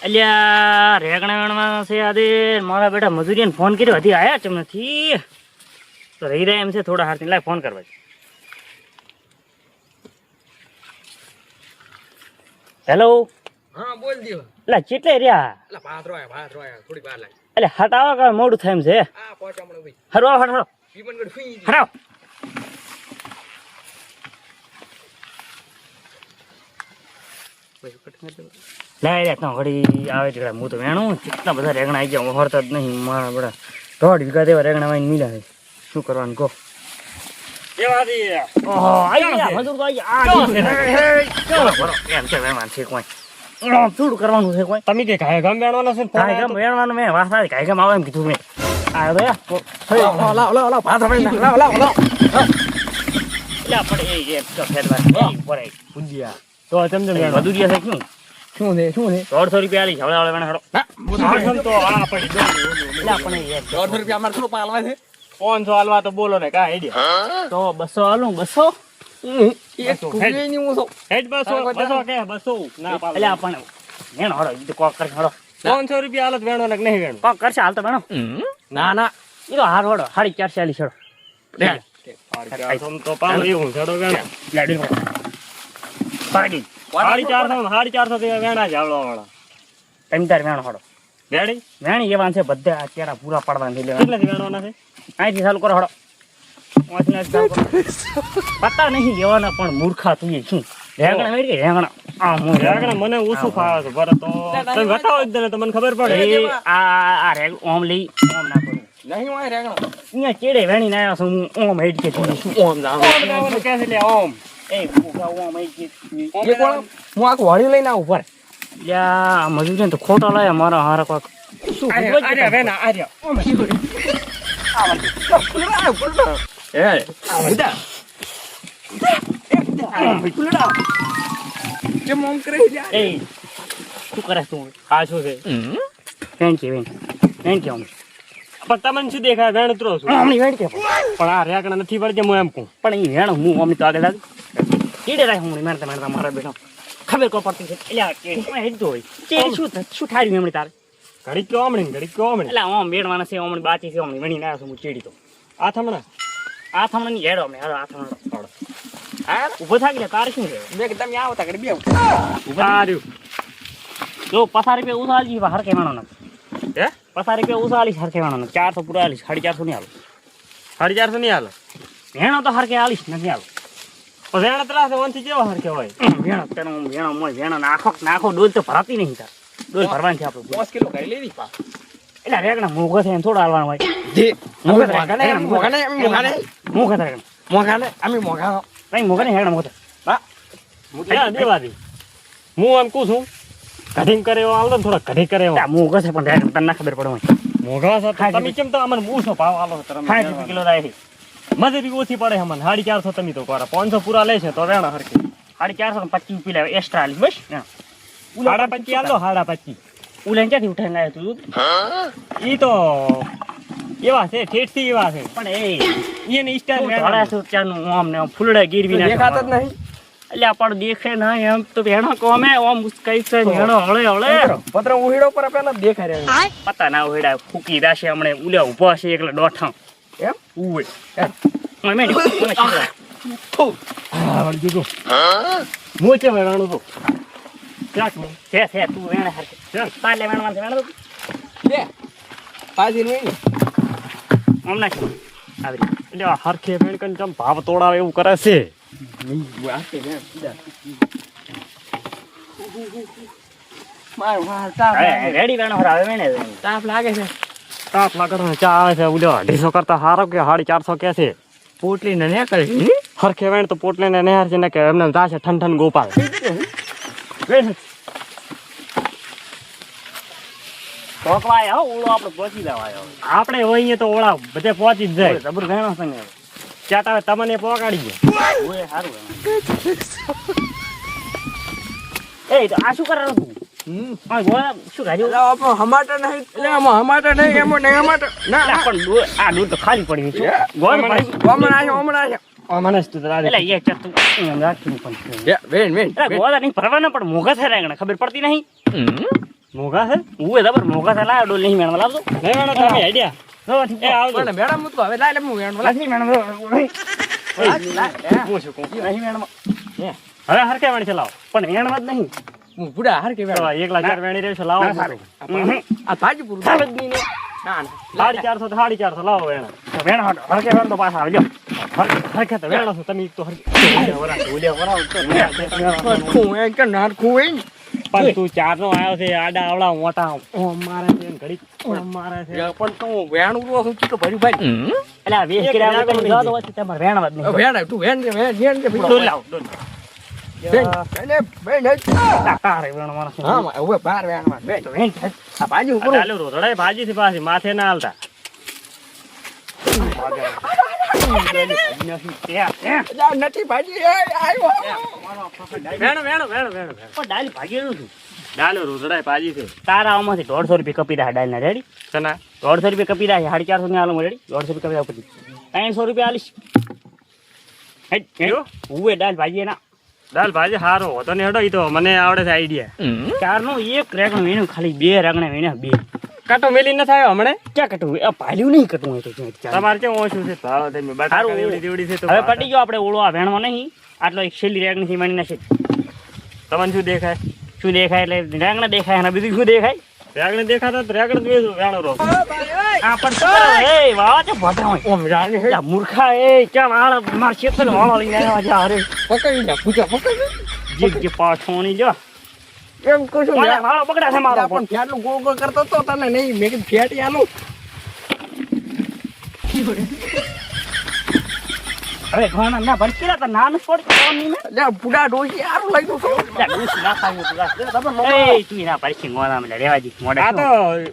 અલ્યા રેગણા વેણવાના છે આજે મારા બેટા મજૂરીને ફોન કર્યો હજી આયા ચમ નથી તો રહી રહ્યા એમ છે થોડા હારથી લાય ફોન કરવા હેલો હા બોલ દિયો એટલે ચેટલે રહ્યા એટલે ભાત રોયા થોડી વાર લાગે એટલે હટાવા કા મોડું થાય એમ છે આ પહોંચામણો ભાઈ હરો હરો પીપનગઢ ફૂઈ હરો લાય રે તો ઘડી આવે છે હું તો વેણું કેટલા બધા રેગણા આવી ગયા હોરતા જ નહીં મારા બડા 1.5 વીઘા જેવા રેગણા વાઈને મિલા છે શું કરવાનું કહો ઓહો આઈ ગયા મજૂર તો આઈ એમ છે વેણવાનું છે કોઈ થોડું કરવાનું છે કોઈ તમે કે કાય ગામ બેણવાનો છે કાય ગામ વેણવાનું મેં વાત સારી કાય ગામ આવે એમ કીધું મેં આવ્યો તો લાવ ભાત ભાઈ લાવ એટલે આપણે એ તો ફેરવા પડે ભુજિયા તો ચમચમ મજૂરિયા છે શું છે 150 રૂપિયા આલી હવળા હવળા વેણ હડો તો આ પડી દો એટલે આપણે 150 રૂપિયા અમારે થોડું પાલવા છે 500 હાલવા તો બોલો ને કા હેડ્યા તો 200 આલું 200 એક કુકરી ની હું છું હેડ 200 કે 200 ના પાલ એટલે આપણે વેણ હડો ઈ તો કોક કરી હડો 500 રૂપિયા હાલત વેણો ને નહીં વેણો કોક કરશે હાલ તો વેણો ના ઈ તો હાર હડો 450 આલી છડો તો પાલ એવું છડો વેણો લાડી પાડી 450 થી વેણા જાવળો વાળા તમતાર વેણ હડો રેડી વેણી એવાન છે બધા આ કેરા પૂરા પાડવાના છે લેવા કેટલા વેણવાના છે અહીંથી ચાલુ કરો હડો પતા નહીં લેવાના પણ મૂર્ખા તું એ શું રેગણા વેડી રેગણા આ હું રેગણા મને ઓછું ફાવે છે બરાબર તો તમે બતાવો જ ને તો મને ખબર પડે આ રેગ ઓમ લઈ ઓમ ના કરું નહીં હોય રેગણો અહીંયા ચેડે વેણી ના આવ્યો છું હું ઓમ હેડ કે તું શું ઓમ જાવ કે છે લે ઓમ એ ઉભા ઓમ હેડ કે એક વાર હું આ વાળી લઈને આવું પર યા મજૂરી તો ખોટા લાયા મારા હારા કોક શું આર્યા વેણા આર્યા એ ઉડા કેમ ઓમ કરે યાર એ શું કરે તું આ શું છે થેન્ક યુ થેન્ક યુ પણ તમને શું દેખાય વેણતરો છું હમણી વેડ કે પણ આ રેગણા નથી પડે હું એમ કહું પણ ઈ વેણ હું અમને તો આગળ લાગ ચીડે રાખ હું મેરતા મારા બેટા ખબર કો પડતી છે એટલે આ ચીડી હેડ તો હોય ચીડી શું ઠાડ્યું એમણે તારે ઘડી કયો હમણી એટલે ઓમ બેડવાના છે ઓમણી બાચી છે ઓમણી વણી ના છું હું ચીડી તો આ થમણા આ થમણા ની હેડો અમને આ થમણા હા ઊભો થાકી લે તારે શું છે મેં કે તમે આવો તા કરી બે ઉભા રહ્યું જો 50 રૂપિયા ઉસાલી હર કહેવાનો ન હે 50 રૂપિયા ઉસાલી હર કહેવાનો ન 400 પૂરા આલીશ 450 નહીં આલો 450 નહીં હાલે વેણો તો હર કે આલીશ નથી આલો પણ વેણા ત્રાસ ઓનથી કેવો હર કહેવાય વેણો તેનો વેણો મોય વેણો નાખો ડોલ તો ભરાતી નહીં તાર ડોલ ભરવાની છે આપણે 5 કિલો કરી લેવી પા એટલે રેગણા મોઘો છે થોડો હાલવાનો હોય દે મોઘા મોઘાને કઈ મોઘા નહીં હેગણા મોઘા હા ક્યાં દેવા દે હું એમ કહું છું કઢીંગ કરે એવો આલો ને થોડા કઢી કરે એવો મોઘો છે પણ રેગણા તને ના ખબર પડે હોય મોઘા છે તમે કેમ તો અમને મૂસો ભાવ આલો છો તમે 60 કિલો થાય છે મજૂરી ઓછી પડે અમને 450 તમે તો કરો 500 પૂરા લે છે તો વેણા હરકી 450 રૂપિયા એક્સ્ટ્રા આલી બસ 25 આલો 25 ઉલેન ક્યાંથી ઉઠાઈને લાવ્યો તું ઈ તો એવા છે ઠેઠથી એવા છે પણ એને સ્ટાઇલ ચાનું ઓમ ને ફૂલડા ગીરવી દેખાતા જ નહીં એટલે આપણ દેખે ના એમ તો વેણો કોમે ઓમ કઈ છે વેણો હળે પત્ર ઉહીડો પર પેલા દેખાય રહ્યા પતા ના હોયડા ફૂકી દાશે હમણે ઉલે ઊભો છે એકલા ડોઠા એમ ઉવે મને હા વળી જો મોચે વેણાનું તો ક્યાંક છે તું વેણે હરકે તાલે વેણવા છે વેણો બે પાજી નહીં ઓમ ના આવી એટલે આ હરખે વેણ કરીને ચમ ભાવ તોડાવે એવું કરે છે રેડી વેણો હરાવે વેણે તાપ લાગે છે તાપ લાગે ચા આવે છે ઉલ્યો 250 કરતા હારો કે 450 કે છે પોટલી ને ને કરી હરખે વેણ તો પોટલે ને નહેર છે ને કે એમને જાશે ઠન ગોપાલ ટોકવાય હો ઓળો આપણે પહોંચી જવાય આપણે હોઈએ તો ઓળા બધે પહોંચી જ જાય જબર વેણો છે ને ચાટ આવે તમને પહોંચાડી જાય ઓય હારું એ તો આ શું કરવાનું તું આ ગોળા શું ગાડ્યો હમાટા નહીં એટલે આમાં હમાટા નહીં એમ નહીં હમાટા ના પણ આ દૂધ તો ખાલી પડી છે ગોળ પડી હમણાં મને તું એટલે એક ચાર તું રાખી પણ વેન ગોળા નહીં ભરવાના પણ મોઘા થાય રેગણા ખબર પડતી નહીં મોઘા છે ઉવે જબર મોકા થા લાવ ડોલ નહીં મેણવા લાવજો નહીં મેડમ તમે આઈડિયા એ આવજો પણ મેડમ હું તો હવે લાય લે હું વેણ બોલા નહીં મેણવા હું શું કહું નહીં મેણવા હવે હરકે વેણ છે લાવો પણ મેણવા જ નહીં હું બુડા હાર કે વેણ તો 1 લાખ વેણી રહ્યો છે લાવો ના, સારું. આ ભાજી પૂરું ચાલ જ નહીં ને ના ના 450 લાવો વેણ તો વેણ હરકે વેણ તો પાછા આવજો હરકે તો વેણો છો તમે તો હરકે હું એ કે નાખું હોય ને પણ તું 4 નો આવ્યો છે આડા આવડા મોટા ઓમ મારે છે ઘડી ઓમ મારે છે પણ તો હું વેણ ઉરો છું તો ભર્યું ભાઈ એટલે આ વેચ કર્યા વગર જવા દો પછી તમારે વેણવા જ નહીં વેણ તું વેણ દે વેણ દે ડોલ લાવ ડોલ એટલે વેણ તારે વેણવાનો છે હા હવે બાર વેણ માં વેણ તો વેણ થાય. આ ભાજી ઉપર ચાલુ રોતડાય ભાજી થી પાછી માથે ના હાલતા નથી ભાજી આવ્યો વેણો વેણો વેણો વેણો પણ ડાલ ભાગેલું છું ડાલો રોતડાય ભાજી છે તારા આમાંથી 150 રૂપિયા કપી રહ્યા ડાલ ના રેડી કના 150 રૂપિયા કપી રહ્યા 450 ની આલમ રેડી 150 રૂપિયા કપી પછી 300 રૂપિયા આલીશ કેવો? ઉવે ડાલ ભાજી ના દાલ ભાજી હારો હતો ને હેડો ઈ તો મને આવડે છે આઈડિયા ચારનું એક રેગણ વીણું ખાલી 2 રેગણા વીણ્યા 2 કાટો મેલી ન થાય હમણે ક્યાં કટું આ પાલ્યું નહીં કટું હોય તો ક્યાંય ચાલે. તમારે કેવું ઓછું છે ભાવ તમે બટાકા સારું. એવડી તેવડી છે તો હવે પટી ગયો આપણે ઓળો આ વેણમાં નહીં આટલો એક છેલ્લી રેગણી થી માંડીને છે તમને શું દેખાય શું દેખાય એટલે રેગણા દેખાય અને બીજું શું દેખાય રેગણ દેખાતા તો રેગણ જ વેચું વેણો રો આ પણ એ વાહ તે ભટા હોય ઓમ રાણી જા મૂર્ખા એ ક્યાં વાળ માર ખેતર વાળો લઈને આવ્યા જા અરે પકડી લે પૂજા પકડી જીગ જે પાછોની જો એમ કહું છું મારા વાળો બગડા છે મારો પણ ફેટલું ગોળ ગોળ કરતો તો તને નહીં મેં કીધું ફેટી આલું હવે ઘણા ના ભરકેલા તો નાનું છોડ કોણ નહીં ને લે પૂડા ડોસી આરું લાગ્યું છું જા ડૂસ ના ખાવું એ તું ના પરસી મોના મે રેવા દી મોડા આ તો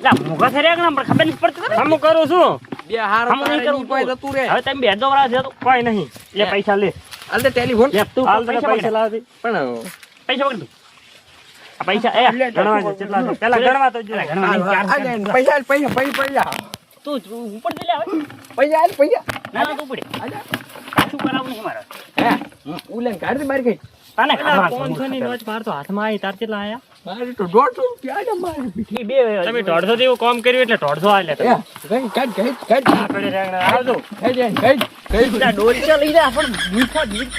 લા મોગા થરે રેગણા પર ખબર નહીં પડતી તને હમું કરું છું બે હાર હમ નહીં કરું કોઈ જતું રે હવે તમે બે દોરા છે તો કોઈ નહીં લે પૈસા લે હાલ દે ટેલિફોન લે તું હાલ તને પૈસા પૈસા પૈસા લાવતી પણ પૈસા પકડ આ પૈસા એ ગણવા છે કેટલા છે પેલા ગણવા તો જો ગણવા નહીં, ચાર આ લે, પૈસા પૈસા પૈસા પૈસા તું ઉપર દે લે હવે પૈસા આલ પૈસા ના તો તું પડે પાછું કરાવું નહીં મારે હે ઉલેન કાઢી બહાર ગઈ તને પેલા ખાવા 500 ની નોટ મારતો હાથમાં આવી તાર કેટલા આયા મારે તો 150 રૂપિયા આલે મારી પીઠી બે તમે 150 જેવું કામ કર્યું એટલે 150 આલે હે ગઈ કાઢ આ પેલી રેગણા આવજો કાઢ ડોરી લઈ જા પણ મીઠા દીધ